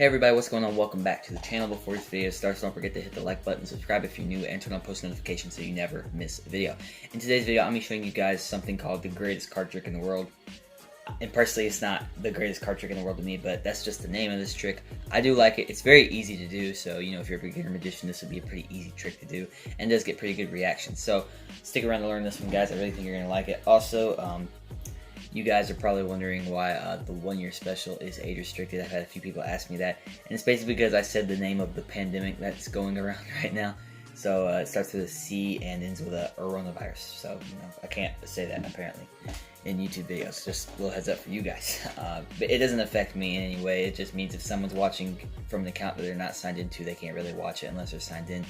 Hey everybody, what's going on? Welcome back to the channel. Before this video starts, don't forget to hit the like button, subscribe if you're new, and turn on post notifications so you never miss a video. In today's video, I'm going to be showing you guys something called the greatest card trick in the world. And personally, it's not the greatest card trick in the world to me, but that's just the name of this trick. I do like it. It's very easy to do, so if you're a beginner magician, this would be a pretty easy trick to do, and does get pretty good reactions. So stick around to learn this one, guys. I really think you're going to like it. Also, you guys are probably wondering why the 1 year special is age restricted. I've had a few people ask me that, and it's basically because I said the name of the pandemic that's going around right now. So it starts with a C and ends with a coronavirus. So I can't say that apparently in YouTube videos. Just a little heads up for you guys. But it doesn't affect me in any way. It just means if someone's watching from an account that they're not signed into, they can't really watch it unless they're signed in.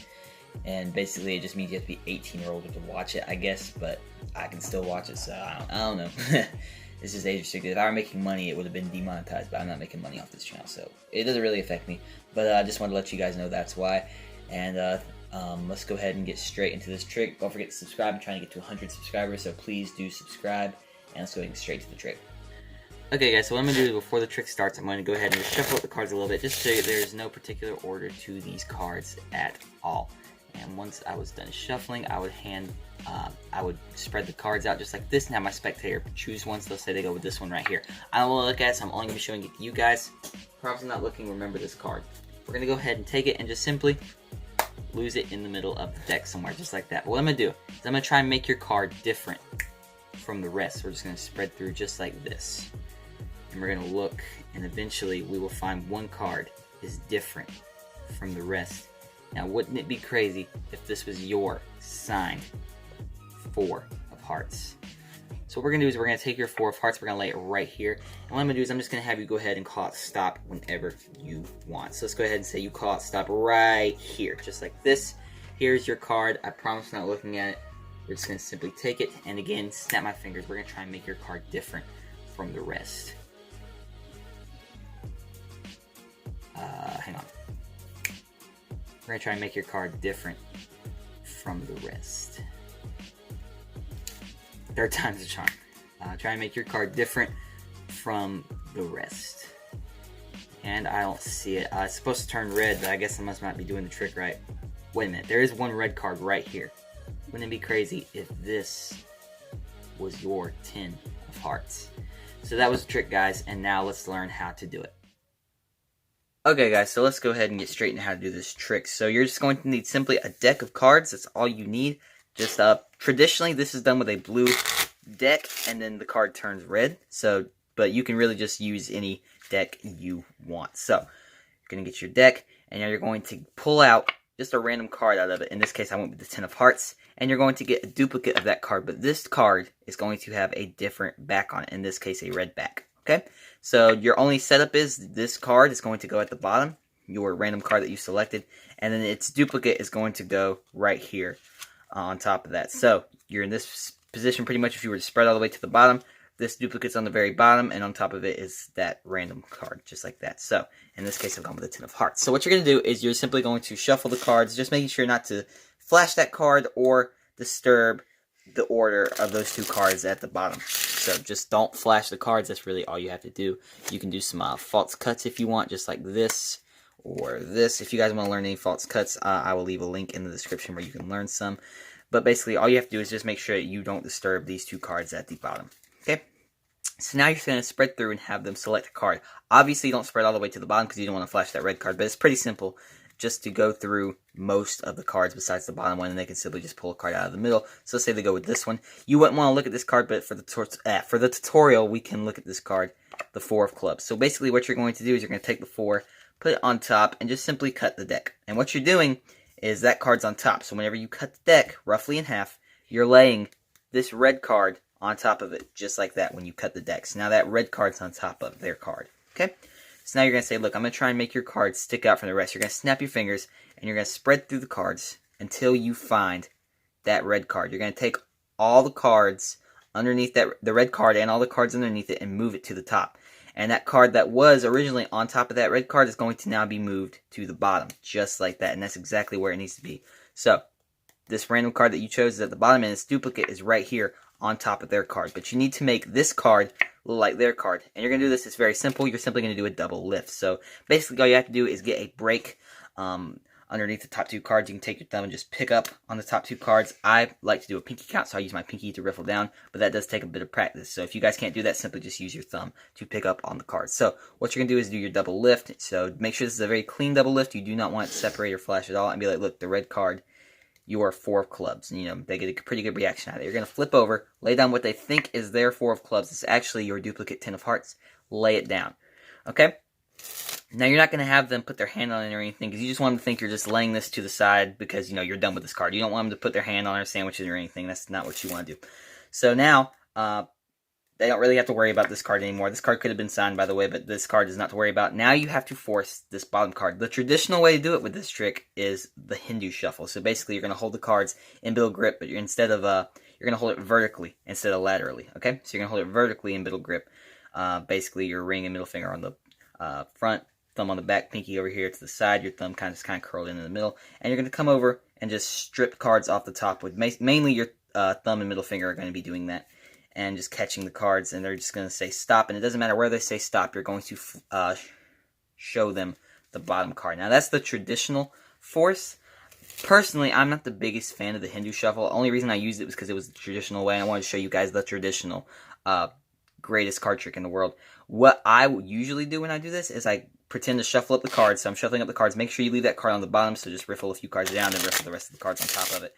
And basically, it just means you have to be 18 or older to watch it, I guess. But I can still watch it, so I don't know. It's just age restricted. If I were making money, it would have been demonetized, but I'm not making money off this channel, so it doesn't really affect me. But I just wanted to let you guys know that's why. And let's go ahead and get straight into this trick. Don't forget to subscribe. I'm trying to get to 100 subscribers, so please do subscribe. And let's go ahead and get straight to the trick. Okay, guys, so what I'm going to do is before the trick starts, I'm going to go ahead and just shuffle up the cards a little bit, just so there's no particular order to these cards at all. And once I was done shuffling, I would spread the cards out just like this and have my spectator choose one. So let's say they go with this one right here. I don't want to look at it, so I'm only going to be showing it to you guys. Probably not looking, remember this card. We're going to go ahead and take it and just simply lose it in the middle of the deck somewhere, just like that. What I'm going to do is I'm going to try and make your card different from the rest. We're just going to spread through just like this. And we're going to look, and eventually we will find one card is different from the rest. Now, wouldn't it be crazy if this was your signed 4 of hearts? So what we're going to do is we're going to take your 4 of hearts, we're going to lay it right here. And what I'm going to do is I'm just going to have you go ahead and call it stop whenever you want. So let's go ahead and say you call it stop right here, just like this. Here's your card. I promise I'm not looking at it. We're just going to simply take it, and again, snap my fingers. We're going to try and make your card different from the rest. Hang on. We're going to try and make your card different from the rest. Third time's a charm. Try and make your card different from the rest. And I don't see it. It's supposed to turn red, but I guess I must not be doing the trick right. Wait a minute. There is one red card right here. Wouldn't it be crazy if this was your 10 of hearts? So that was the trick, guys. And now let's learn how to do it. Okay, guys, so let's go ahead and get straight into how to do this trick. So you're just going to need simply a deck of cards. That's all you need. Just traditionally, this is done with a blue deck, and then the card turns red. So, but you can really just use any deck you want. So you're going to get your deck, and now you're going to pull out just a random card out of it. In this case, I went with the 10 of hearts, and you're going to get a duplicate of that card. But this card is going to have a different back on it. In this case, a red back. Okay, so your only setup is this card is going to go at the bottom, your random card that you selected, and then its duplicate is going to go right here on top of that. So you're in this position pretty much if you were to spread all the way to the bottom. This duplicate's on the very bottom, and on top of it is that random card, just like that. So in this case, I've gone with the 10 of hearts. So what you're going to do is you're simply going to shuffle the cards, just making sure not to flash that card or disturb the order of those 2 cards at the bottom. So just don't flash the cards. That's really all you have to do. You can do some false cuts if you want, just like this or this. If you guys want to learn any false cuts, I will leave a link in the description where you can learn some. But basically, all you have to do is just make sure that you don't disturb these 2 cards at the bottom. Okay? So now you're going to spread through and have them select a card. Obviously, don't spread all the way to the bottom because you don't want to flash that red card. But it's pretty simple just to go through most of the cards besides the bottom one, and they can simply just pull a card out of the middle. So let's say they go with this one. You wouldn't want to look at this card, but for the tutorial, we can look at this card, the 4 of clubs. So basically what you're going to do is you're going to take the 4, put it on top, and just simply cut the deck. And what you're doing is that card's on top. So whenever you cut the deck roughly in half, you're laying this red card on top of it, just like that when you cut the deck. So now that red card's on top of their card. Okay? So now you're going to say, look, I'm going to try and make your cards stick out from the rest. You're going to snap your fingers, and you're going to spread through the cards until you find that red card. You're going to take all the cards underneath the red card and all the cards underneath it and move it to the top. And that card that was originally on top of that red card is going to now be moved to the bottom, just like that. And that's exactly where it needs to be. So this random card that you chose is at the bottom, and its duplicate is right here on top of their card. But you need to make this card look like their card. And you're going to do this, it's very simple. You're simply going to do a double lift. So basically all you have to do is get a break underneath the top 2 cards. You can take your thumb and just pick up on the top 2 cards. I like to do a pinky count, so I use my pinky to riffle down, but that does take a bit of practice. So if you guys can't do that, simply just use your thumb to pick up on the cards. So what you're going to do is do your double lift. So make sure this is a very clean double lift. You do not want it to separate or flash at all, and be like, look, the red card, you are 4 of clubs. And, you know, they get a pretty good reaction out of it. You're going to flip over, lay down what they think is their 4 of clubs. It's actually your duplicate 10 of hearts. Lay it down. Okay? Now, you're not going to have them put their hand on it or anything, because you just want them to think you're just laying this to the side because, you know, you're done with this card. You don't want them to put their hand on or sandwich it or anything. That's not what you want to do. So now, they don't really have to worry about this card anymore. This card could have been signed, by the way, but this card is not to worry about. Now you have to force this bottom card. The traditional way to do it with this trick is the Hindu shuffle. So basically, you're going to hold the cards in middle grip, but you're going to hold it vertically instead of laterally. Okay, so you're going to hold it vertically in middle grip. Basically, your ring and middle finger on the front, thumb on the back, pinky over here to the side. Your thumb kind of curled in the middle, and you're going to come over and just strip cards off the top. With mainly your thumb and middle finger are going to be doing that. And just catching the cards, and they're just going to say stop, and it doesn't matter where they say stop, you're going to show them the bottom card. Now, that's the traditional force. Personally, I'm not the biggest fan of the Hindu shuffle. The only reason I used it was because it was the traditional way, and I wanted to show you guys the traditional greatest card trick in the world. What I usually do when I do this is I pretend to shuffle up the cards, so I'm shuffling up the cards. Make sure you leave that card on the bottom, so just riffle a few cards down, and riffle the rest of the cards on top of it.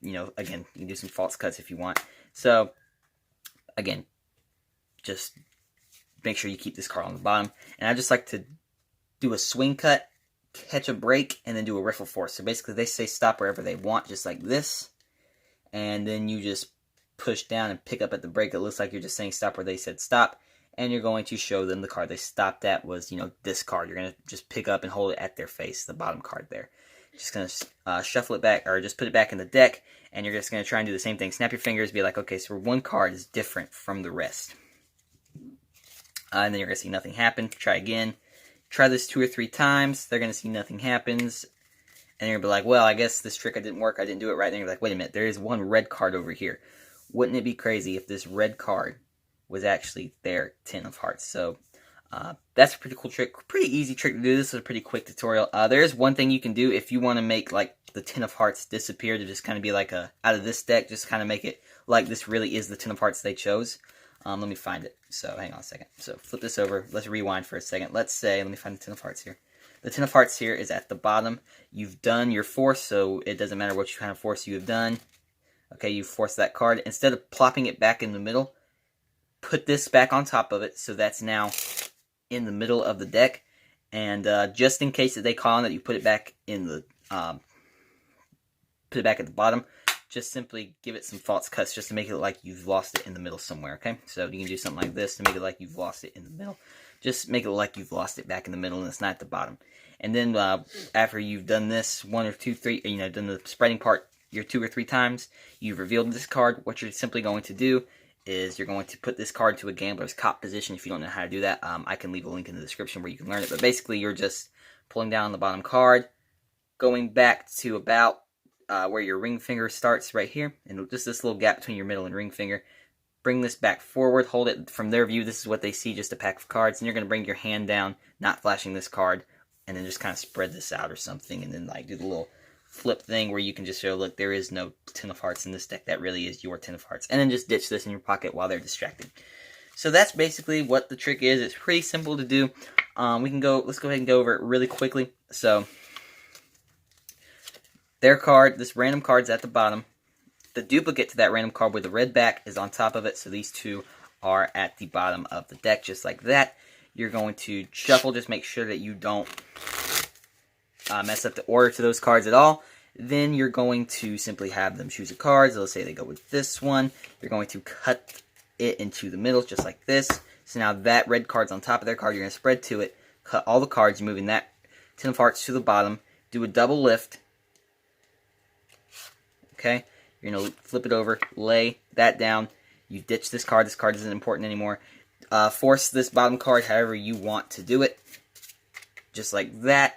You know, again, you can do some false cuts if you want. So, again, just make sure you keep this card on the bottom. And I just like to do a swing cut, catch a break, and then do a riffle force. So basically they say stop wherever they want, just like this. And then you just push down and pick up at the break. It looks like you're just saying stop where they said stop. And you're going to show them the card they stopped at was, you know, this card. You're going to just pick up and hold it at their face, the bottom card there. Just going to shuffle it back, or just put it back in the deck, and you're just going to try and do the same thing. Snap your fingers, be like, okay, so one card is different from the rest. And then you're going to see nothing happen. Try again. Try this 2 or 3 times. They're going to see nothing happens. And you're going to be like, well, I guess this trick didn't work. I didn't do it right. And you're like, wait a minute, there is one red card over here. Wouldn't it be crazy if this red card was actually their 10 of hearts? So that's a pretty cool trick. Pretty easy trick to do. This is a pretty quick tutorial. There is one thing you can do if you want to make like the 10 of hearts disappear, to just kind of be like out of this deck, just kind of make it like this really is the 10 of hearts they chose. Let me find it. So hang on a second. So flip this over. Let's rewind for a second. Let's say, let me find the 10 of hearts here. The 10 of hearts here is at the bottom. You've done your force, so it doesn't matter what kind of force you have done. Okay, you forced that card. Instead of plopping it back in the middle, put this back on top of it, so that's now in the middle of the deck. And just in case that they call on it, you put it back in the put it back at the bottom. Just simply give it some false cuts just to make it look like you've lost it in the middle somewhere, okay? So you can do something like this to make it like you've lost it in the middle. Just make it look like you've lost it back in the middle and it's not at the bottom. And then after you've done this 1 or 2, 3, you know, done the spreading part your 2 or 3 times, you've revealed this card. What you're simply going to do is you're going to put this card to a gambler's cop position. If you don't know how to do that, I can leave a link in the description where you can learn it. But basically, you're just pulling down the bottom card, going back to about where your ring finger starts right here, and just this little gap between your middle and ring finger. Bring this back forward, hold it from their view. This is what they see, just a pack of cards. And you're going to bring your hand down, not flashing this card, and then just kind of spread this out or something, and then like do the little flip thing where you can just show, look, there is no 10 of hearts in this deck. That really is your 10 of hearts. And then just ditch this in your pocket while they're distracted. So that's basically what the trick is. It's pretty simple to do. Let's go ahead and go over it really quickly. So their card, this random card's at the bottom. The duplicate to that random card with the red back is on top of it. So these two are at the bottom of the deck, just like that. You're going to shuffle, just make sure that you don't mess up the order to those cards at all. Then you're going to simply have them choose a card. So let's say they go with this one. You're going to cut it into the middle, just like this. So now that red card's on top of their card. You're going to spread to it, cut all the cards, moving that 10 of hearts to the bottom. Do a double lift. Okay, you're going to flip it over, lay that down. You ditch this card. This card isn't important anymore. Force this bottom card however you want to do it. Just like that.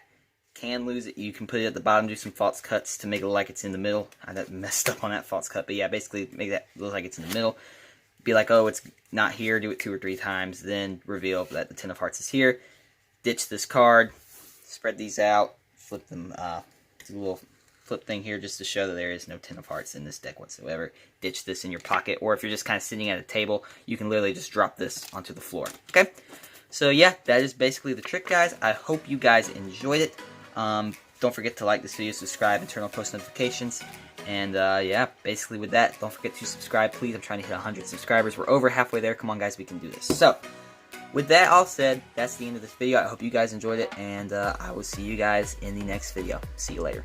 can lose it, you can put it at the bottom, do some false cuts to make it look like it's in the middle. I messed up on that false cut, but yeah, basically make that look like it's in the middle. Be like, oh, it's not here, do it 2 or 3 times, then reveal that the 10 of hearts is here. Ditch this card, spread these out, flip them, do a little flip thing here just to show that there is no 10 of hearts in this deck whatsoever. Ditch this in your pocket, or if you're just kind of sitting at a table, you can literally just drop this onto the floor, okay? So yeah, that is basically the trick, guys. I hope you guys enjoyed it. Don't forget to like this video, subscribe, and turn on post notifications. And yeah, basically with that, don't forget to subscribe, please. I'm trying to hit 100 subscribers. We're over halfway there. Come on, guys, we can do this. So, with that all said, that's the end of this video. I hope you guys enjoyed it, and I will see you guys in the next video. See you later.